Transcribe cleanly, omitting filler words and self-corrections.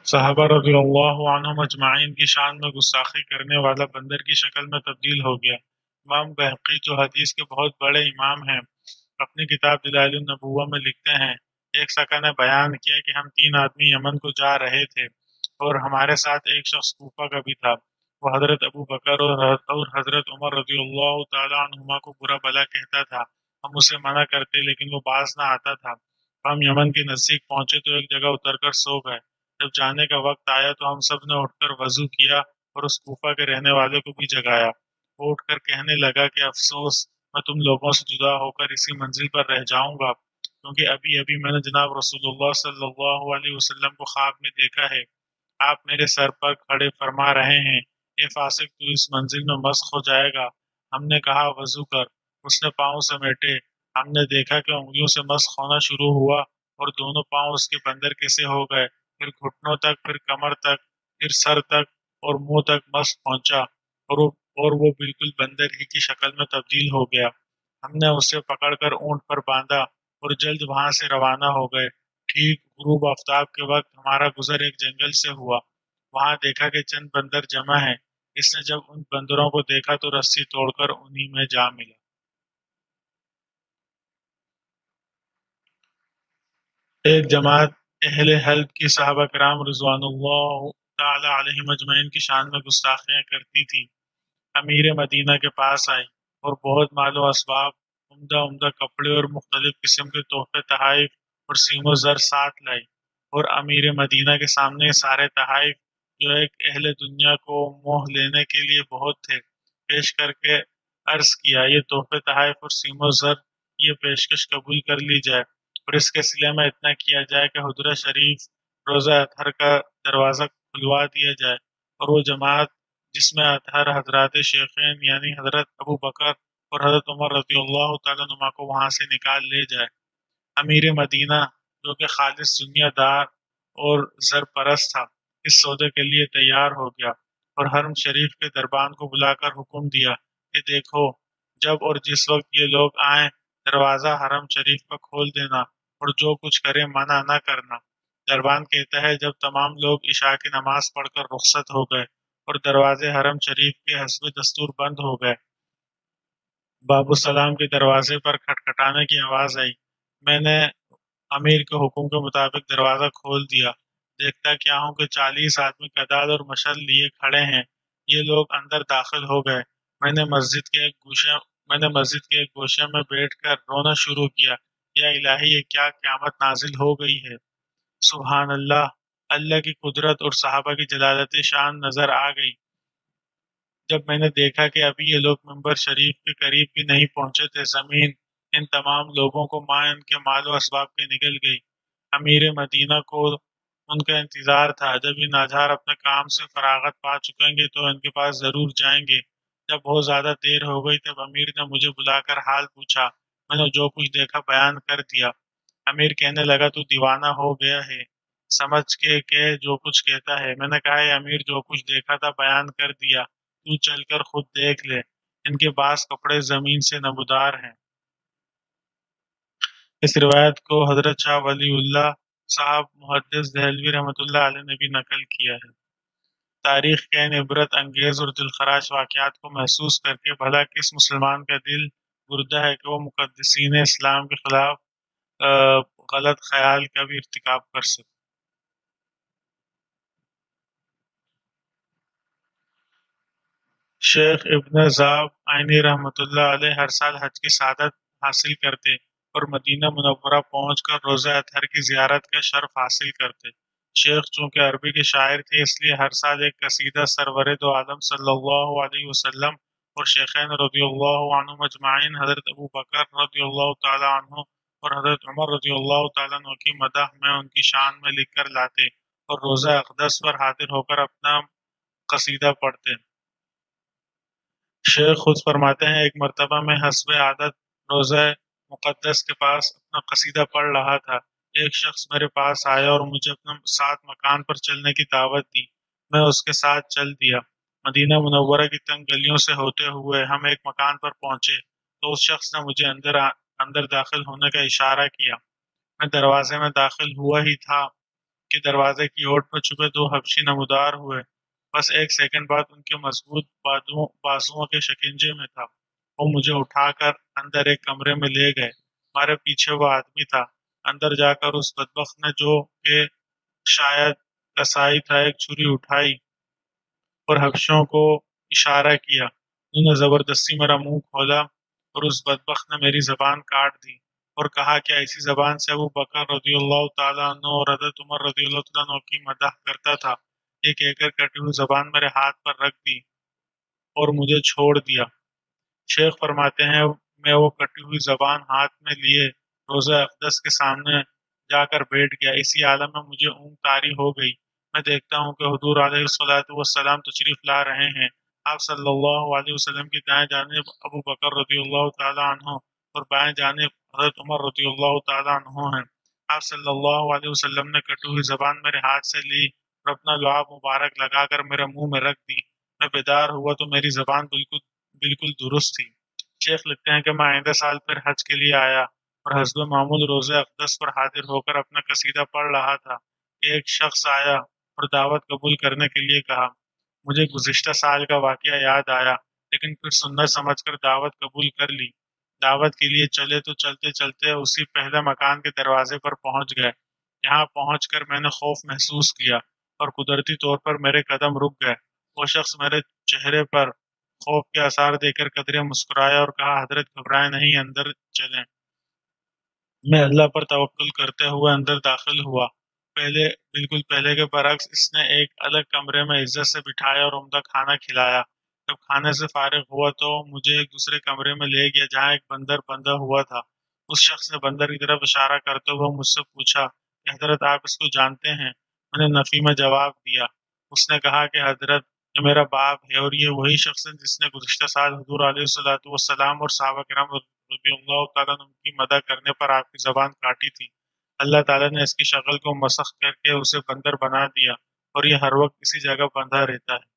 صحابہ رضی اللہ عنہم اجمعین کی شان میں گستاخی کرنے والا بندر کی شکل میں تبدیل ہو گیا۔ امام بہقی جو حدیث کے بہت بڑے امام ہیں، اپنی کتاب دلائل النبوہ میں لکھتے ہیں، ایک سکا نے بیان کیا کہ ہم 3 آدمی یمن کو جا رہے تھے اور ہمارے ساتھ ایک شخص کوفہ کا بھی تھا۔ وہ حضرت ابو بکر اور حضرت عمر رضی اللہ تعالیٰ عنہما کو برا بلا کہتا تھا۔ ہم اسے منع کرتے لیکن وہ باز نہ آتا تھا۔ ہم یمن کے نزدیک پہنچے تو ایک جگہ اتر کر سو گئے۔ جب جانے کا وقت آیا تو ہم سب نے اٹھ کر وضو کیا اور اس کوفہ کے رہنے والے کو بھی جگایا۔ وہ اٹھ کر کہنے لگا کہ افسوس، میں تم لوگوں سے جدا ہو کر اسی منزل پر رہ جاؤں گا، کیونکہ ابھی ابھی میں نے جناب رسول اللہ صلی اللہ علیہ وسلم کو خواب میں دیکھا ہے۔ آپ میرے سر پر کھڑے فرما رہے ہیں، اے فاسق، تو اس منزل میں مسخ ہو جائے گا۔ ہم نے کہا وضو کر۔ اس نے پاؤں سمیٹے۔ ہم نے دیکھا کہ انگلیوں سے مسخ ہونا شروع ہوا اور دونوں پاؤں اس کے بندر کیسے ہو گئے، پھر گھٹنوں تک، پھر کمر تک، پھر سر تک اور منہ تک مسخ پہنچا اور وہ بالکل بندر ہی کی شکل میں تبدیل ہو گیا۔ ہم نے اسے پکڑ کر اونٹ پر باندھا اور جلد وہاں سے روانہ ہو گئے۔ ٹھیک غروب آفتاب کے وقت ہمارا گزر ایک جنگل سے ہوا۔ وہاں دیکھا کہ چند بندر جمع ہیں۔ اس نے جب ان بندروں کو دیکھا تو رسی توڑ کر انہی میں جا ملا۔ ایک جماعت اہل حلب کی صحابہ کرام رضوان اللہ تعالی علیہم اجمعین کی شان میں گستاخیاں کرتی تھی۔ امیر مدینہ کے پاس آئی اور بہت مال و اسباب، عمدہ عمدہ کپڑے اور مختلف قسم کے تحفے تحائف اور سیم و زر ساتھ لائی، اور امیر مدینہ کے سامنے یہ سارے تحائف، جو ایک اہل دنیا کو موہ لینے کے لیے بہت تھے، پیش کر کے عرض کیا، یہ تحفے تحائف اور سیم و زر، یہ پیشکش قبول کر لی جائے اور اس کے صلے میں اتنا کیا جائے کہ حجرہ شریف روزہ اطہر کا دروازہ کھلوا دیا جائے، اور وہ جماعت جس میں اطہر حضرات شیخین یعنی حضرت ابو بکر اور حضرت عمر رضی اللہ تعالیٰ عنہ کو وہاں سے نکال لے جائے۔ امیر مدینہ جو کہ خالص دنیا دار اور زر پرست تھا، اس سودے کے لیے تیار ہو گیا اور حرم شریف کے دربان کو بلا کر حکم دیا کہ دیکھو، جب اور جس وقت یہ لوگ آئیں، دروازہ حرم شریف کا کھول دینا اور جو کچھ کرے منع نہ کرنا۔ دربان کہتا ہے جب تمام لوگ عشاء کی نماز پڑھ کر رخصت ہو گئے اور دروازے حرم شریف کے حسب دستور بند ہو گئے، باب السلام کے دروازے پر کھٹکھٹانے کی آواز آئی۔ میں نے امیر کے حکم کے مطابق دروازہ کھول دیا۔ دیکھتا کیا ہوں کہ 40 آدمی کدال اور مشل لیے کھڑے ہیں۔ یہ لوگ اندر داخل ہو گئے۔ میں نے مسجد کے ایک گوشے میں بیٹھ کر رونا شروع کیا، یا الہی، یہ کیا قیامت نازل ہو گئی ہے! سبحان اللہ! اللہ کی قدرت اور صحابہ کی جلالت شان نظر آ گئی۔ جب میں نے دیکھا کہ ابھی یہ لوگ منبر شریف کے قریب بھی نہیں پہنچے تھے، زمین ان تمام لوگوں کو ماں ان کے مال و اسباب کے نگل گئی۔ امیر مدینہ کو ان کا انتظار تھا، جب یہ ناچار اپنے کام سے فراغت پا چکیں گے تو ان کے پاس ضرور جائیں گے۔ جب بہت زیادہ دیر ہو گئی تب امیر نے مجھے بلا کر حال پوچھا۔ میں نے جو کچھ دیکھا بیان کر دیا۔ امیر کہنے لگا، تو دیوانہ ہو گیا ہے، سمجھ کے کہ جو کچھ کہتا ہے۔ میں نے کہا، اے امیر، جو کچھ دیکھا تھا بیان کر دیا، تو چل کر خود دیکھ لے، ان کے بعض کپڑے زمین سے نمودار ہیں۔ اس روایت کو حضرت شاہ ولی اللہ صاحب محدث دہلوی رحمۃ اللہ علیہ نے بھی نقل کیا ہے۔ تاریخ کے ان عبرت انگیز اور دلخراش واقعات کو محسوس کر کے بھلا کس مسلمان کا دل گردہ ہے کہ وہ مقدسین اسلام کے خلاف غلط خیال کا بھی ارتکاب کر سکے۔ شیخ ابن زاب عینی رحمۃ اللہ علیہ ہر سال حج کی سعادت حاصل کرتے اور مدینہ منورہ پہنچ کر روزہ اطہر کی زیارت کا شرف حاصل کرتے۔ شیخ چونکہ عربی کے شاعر تھے، اس لیے ہر سال ایک قصیدہ سرور دو عالم صلی اللہ علیہ وسلم اور شیخین رضی اللہ عنہم اجمعین، حضرت ابو بکر رضی اللہ تعالیٰ عنہ اور حضرت عمر رضی اللہ تعالیٰ عنہ کی مدح میں ان کی شان میں لکھ کر لاتے اور روزہ اقدس پر حاضر ہو کر اپنا قصیدہ پڑھتے۔ شیخ خود فرماتے ہیں، ایک مرتبہ میں حسب عادت روزہ مقدس کے پاس اپنا قصیدہ پڑھ رہا تھا۔ ایک شخص میرے پاس آیا اور مجھے اپنے ساتھ مکان پر چلنے کی دعوت دی۔ میں اس کے ساتھ چل دیا۔ مدینہ منورہ کی تنگ گلیوں سے ہوتے ہوئے ہم ایک مکان پر پہنچے تو اس شخص نے مجھے اندر داخل ہونے کا اشارہ کیا۔ میں دروازے میں داخل ہوا ہی تھا کے دروازے کی اوٹ پر چھپے 2 حبشی نمودار ہوئے۔ بس 1 سیکنڈ بعد ان کے مضبوط بازوؤں کے شکنجے میں تھا۔ وہ مجھے اٹھا کر اندر ایک کمرے میں لے گئے۔ ہمارے پیچھے وہ آدمی تھا۔ اندر جا کر اس بدبخت نے جو کہ شاید کسائی تھا ایک چھری اٹھائی اور حبشوں کو اشارہ کیا۔ انہوں نے زبردستی میرا منہ کھولا اور اس بدبخت نے میری زبان کاٹ دی اور کہا کہ ایسی زبان سے ابو بکر رضی اللہ تعالیٰ عنہ اور حضرت عمر رضی اللہ تعالیٰ عنہ کی مدح کرتا تھا۔ یہ کہہ کر کٹی ہوئی زبان میرے ہاتھ پر رکھ دی اور مجھے چھوڑ دیا۔ شیخ فرماتے ہیں میں وہ کٹی ہوئی زبان ہاتھ میں لیے روزہ اقدس کے سامنے جا کر بیٹھ گیا۔ اسی عالم میں مجھے اونگ طاری ہو گئی۔ میں دیکھتا ہوں کہ حضور علیہ الصلوۃ والسلام تشریف لا رہے ہیں۔ آپ صلی اللہ علیہ وسلم کی دائیں جانب ابو بکر رضی اللہ تعالیٰ عنہ اور بائیں جانب حضرت عمر رضی اللہ تعالیٰ عنہ ہیں۔ آپ صلی اللہ علیہ وسلم نے کٹی ہوئی زبان میرے ہاتھ سے لی اور اپنا لعاب مبارک لگا کر میرے منہ میں رکھ دی۔ میں بیدار ہوا تو میری زبان بالکل درست تھی۔ شیخ لکھتے ہیں کہ میں آئندہ سال پھر حج کے لیے آیا اور حسب معمول روزہ اقدس پر حاضر ہو کر اپنا قصیدہ پڑھ رہا تھا کہ ایک شخص آیا اور دعوت قبول کرنے کے لیے کہا۔ مجھے گزشتہ سال کا واقعہ یاد آیا، لیکن پھر سنت سمجھ کر دعوت قبول کر لی۔ دعوت کے لیے چلے تو چلتے چلتے اسی پہلے مکان کے دروازے پر پہنچ گئے۔ یہاں پہنچ کر میں نے خوف محسوس کیا اور قدرتی طور پر میرے قدم رک گئے۔ وہ شخص میرے چہرے پر خوف کے آثار دے کر قدرے مسکرایا اور کہا حضرت گھبرائے نہیں، اندر چلیں۔ میں اللہ پر توکل کرتے ہوئے اندر داخل ہوا۔ بالکل پہلے کے برعکس اس نے ایک الگ کمرے میں عزت سے بٹھایا اور عمدہ کھانا کھلایا۔ جب کھانے سے فارغ ہوا تو مجھے ایک دوسرے کمرے میں لے گیا جہاں ایک بندر بندھا ہوا تھا۔ اس شخص نے بندر کی طرف اشارہ کرتے ہوئے مجھ سے پوچھا کہ حضرت آپ اس کو جانتے ہیں؟ میں نے نفی میں جواب دیا۔ اس نے کہا کہ حضرت یہ میرا باپ ہے اور یہ وہی شخص ہے جس نے گزشتہ سال حضور علیہ الصلوۃ والسلام اور صحابہ کرام رضی اللہ تعالیٰ عنہ کی مدح کرنے پر آپ کی زبان کاٹی تھی۔ اللہ تعالیٰ نے اس کی شکل کو مسخ کر کے اسے بندر بنا دیا اور یہ ہر وقت اسی جگہ بندھا رہتا ہے۔